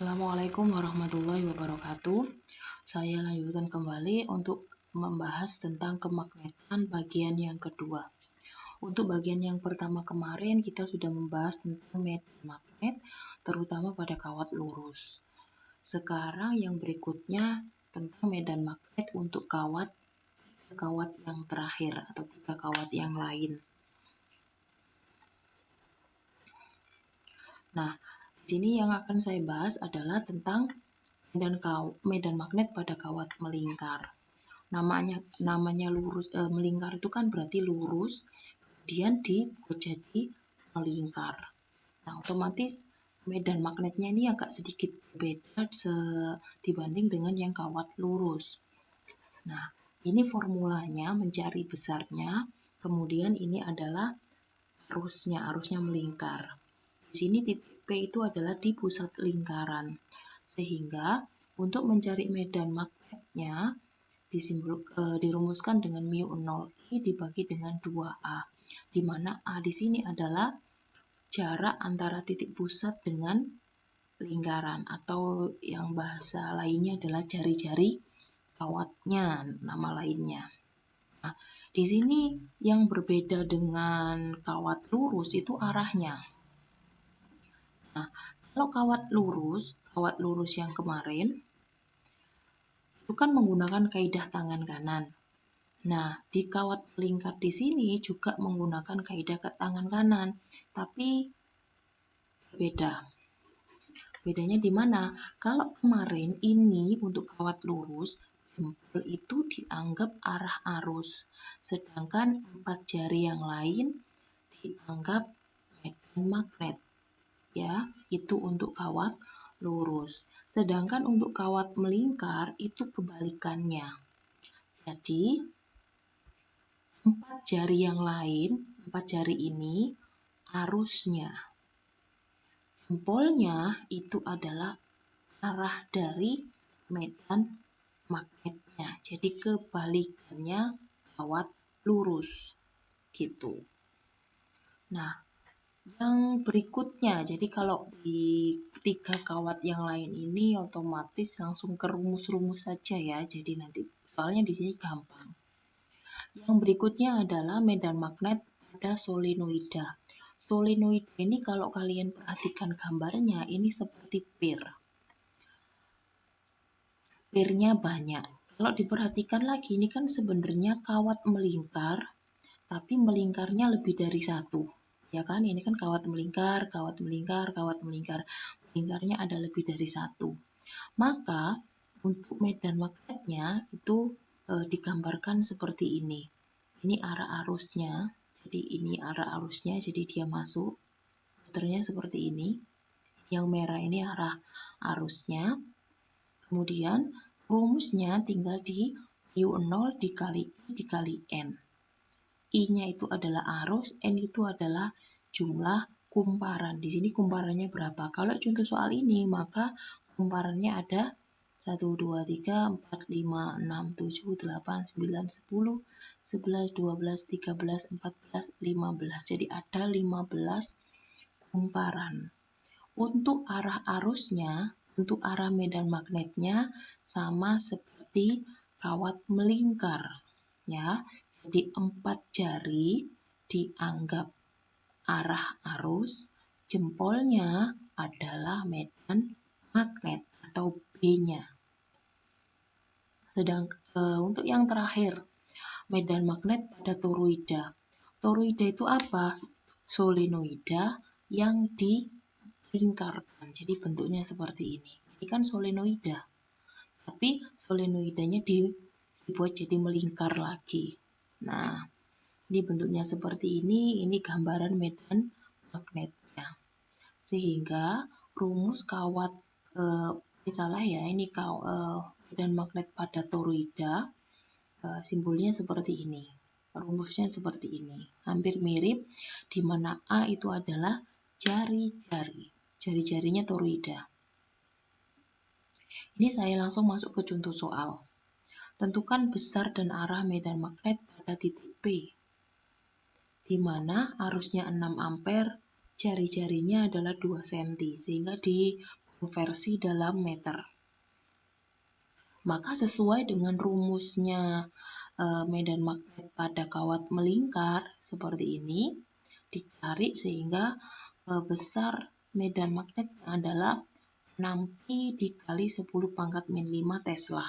Assalamualaikum warahmatullahi wabarakatuh. Saya lanjutkan kembali untuk membahas tentang kemagnetan bagian yang kedua. Untuk bagian yang pertama kemarin kita sudah membahas tentang medan magnet, terutama pada kawat lurus. Sekarang yang berikutnya tentang medan magnet untuk kawat yang terakhir atau 3 kawat yang lain. Nah, di sini yang akan saya bahas adalah tentang medan magnet pada kawat melingkar. Namanya lurus, melingkar itu kan berarti lurus, kemudian dibuat jadi melingkar. Nah, otomatis medan magnetnya ini agak sedikit berbeda dibanding dengan yang kawat lurus. Nah, ini formulanya mencari besarnya, kemudian ini adalah arusnya melingkar. Di sini titik P itu adalah di pusat lingkaran. Sehingga untuk mencari medan magnetnya dirumuskan dengan μ0I dibagi dengan 2A, di mana A di sini adalah jarak antara titik pusat dengan lingkaran, atau yang bahasa lainnya adalah jari-jari kawatnya, nama lainnya. Nah, di sini yang berbeda dengan kawat lurus itu arahnya. Nah, kalau kawat lurus yang kemarin itu kan menggunakan kaidah tangan kanan. Nah, di kawat melingkar di sini juga menggunakan kaidah tangan kanan, tapi berbeda. Bedanya di mana? Kalau kemarin ini untuk kawat lurus, jempol itu dianggap arah arus, sedangkan 4 jari yang lain dianggap medan magnet. Ya, itu untuk kawat lurus. Sedangkan untuk kawat melingkar itu kebalikannya. Jadi, 4 jari yang lain, 4 jari ini arusnya. Jempolnya itu adalah arah dari medan magnetnya. Jadi kebalikannya kawat lurus. Gitu. Nah, yang berikutnya, jadi kalau di 3 kawat yang lain ini otomatis langsung ke rumus-rumus saja ya. Jadi nanti soalnya di sini gampang. Yang berikutnya adalah medan magnet pada solenoida. Solenoida ini kalau kalian perhatikan gambarnya ini seperti pir. Pirnya banyak. Kalau diperhatikan lagi ini kan sebenarnya kawat melingkar, tapi melingkarnya lebih dari satu. Ya kan, ini kan kawat melingkar, melingkarnya ada lebih dari satu. Maka untuk medan magnetnya itu digambarkan seperti ini. Ini arah arusnya, jadi dia masuk, muternya seperti ini. Yang merah ini arah arusnya. Kemudian rumusnya tinggal di μ0 dikali I dikali N. I-nya itu adalah arus, N itu adalah jumlah kumparan. Di sini kumparannya berapa? Kalau contoh soal ini, maka kumparannya ada 1, 2, 3, 4, 5, 6, 7, 8, 9, 10, 11, 12, 13, 14, 15. Jadi ada 15 kumparan. Untuk arah arusnya, untuk arah medan magnetnya sama seperti kawat melingkar. Ya, jadi 4 jari dianggap arah arus, jempolnya adalah medan magnet atau B-nya. Untuk yang terakhir, medan magnet pada toroida. Toroida itu apa? Solenoida yang dilingkarkan. Jadi bentuknya seperti ini. Ini kan solenoida. Tapi solenoidanya dibuat jadi melingkar lagi. Nah, ini bentuknya seperti ini gambaran medan magnetnya. Sehingga rumus kawat medan magnet pada toroida simbolnya seperti ini. Rumusnya seperti ini. Hampir mirip, di mana A itu adalah jari-jari. Jari-jarinya toroida. Ini saya langsung masuk ke contoh soal. Tentukan besar dan arah medan magnet pada titik P, di mana arusnya 6 ampere, jari-jarinya adalah 2 cm, sehingga di konversi dalam meter. Maka sesuai dengan rumusnya medan magnet pada kawat melingkar seperti ini, dicari sehingga besar medan magnetnya adalah 6pi dikali 10 pangkat min 5 Tesla.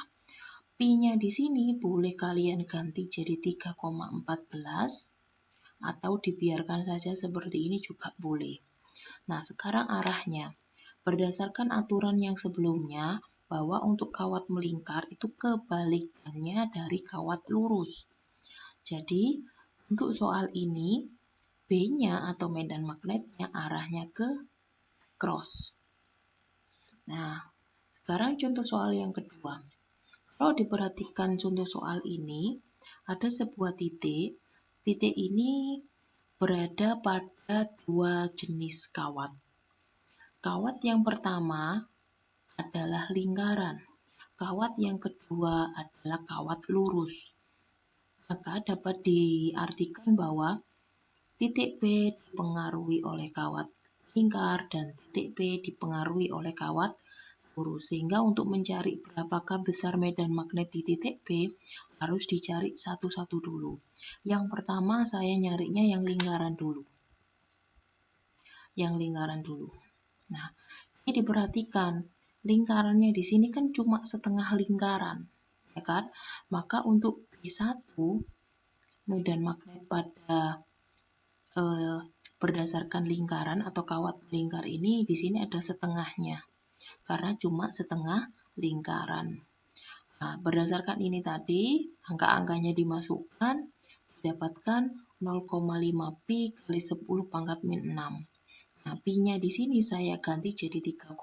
Pi-nya di sini boleh kalian ganti jadi 3,14 atau dibiarkan saja seperti ini juga boleh. Nah, sekarang arahnya. Berdasarkan aturan yang sebelumnya, bahwa untuk kawat melingkar itu kebalikannya dari kawat lurus. Jadi, untuk soal ini, B-nya atau medan magnetnya arahnya ke cross. Nah, sekarang contoh soal yang kedua. Kalau diperhatikan contoh soal ini, ada sebuah titik. Titik ini berada pada dua jenis kawat. Kawat yang pertama adalah lingkaran. Kawat yang kedua adalah kawat lurus. Maka dapat diartikan bahwa titik P dipengaruhi oleh kawat lingkar dan titik P dipengaruhi oleh kawat lurus. Sehingga untuk mencari berapakah besar medan magnet di titik P harus dicari satu-satu dulu. Yang pertama saya nyarinya yang lingkaran dulu. Nah, ini diperhatikan lingkarannya di sini kan cuma setengah lingkaran, ya kan? Maka untuk P1 medan magnet pada berdasarkan lingkaran atau kawat melingkar ini di sini ada setengahnya. Karena cuma setengah lingkaran. Nah, berdasarkan ini tadi, angka-angkanya dimasukkan, didapatkan 0,5 pi kali 10 pangkat min 6. Nah, pi-nya di sini saya ganti jadi 3,14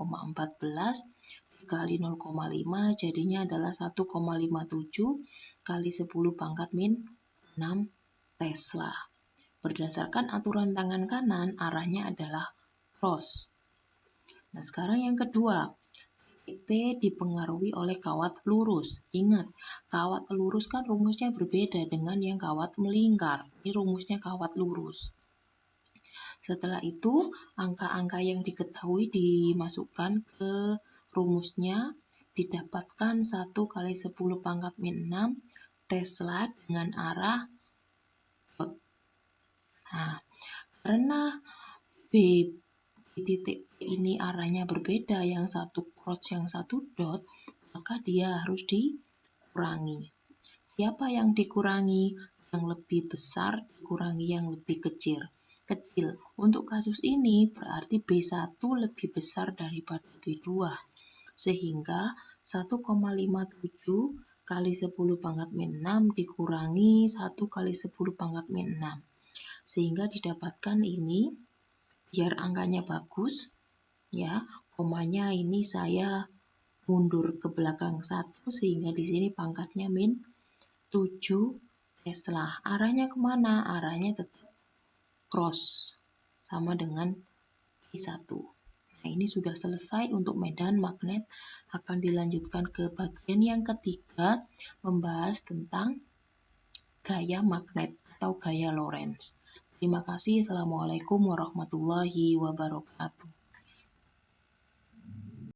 dikali 0,5 jadinya adalah 1,57 kali 10 pangkat min 6 Tesla. Berdasarkan aturan tangan kanan, arahnya adalah cross. Nah, sekarang yang kedua, titik P dipengaruhi oleh kawat lurus. Ingat, kawat lurus kan rumusnya berbeda dengan yang kawat melingkar. Ini rumusnya kawat lurus. Setelah itu, angka-angka yang diketahui dimasukkan ke rumusnya, didapatkan 1 kali 10 pangkat min 6 Tesla dengan arah dot. Nah, karena B di titik P ini arahnya berbeda, yang satu cross, yang satu dot, maka dia harus dikurangi. Siapa yang dikurangi? Yang lebih besar dikurangi yang lebih kecil. Untuk kasus ini berarti B1 lebih besar daripada B2. Sehingga 1,57 kali 10 pangkat min 6 dikurangi 1 kali 10 pangkat min 6. Sehingga didapatkan ini, biar angkanya bagus, ya, komanya ini saya mundur ke belakang 1 sehingga di sini pangkatnya min 7 Tesla. Arahnya kemana? Arahnya tetap cross, sama dengan P1. Nah, ini sudah selesai untuk medan magnet. Akan dilanjutkan ke bagian yang ketiga, membahas tentang gaya magnet atau gaya Lorentz. Terima kasih. Assalamualaikum warahmatullahi wabarakatuh.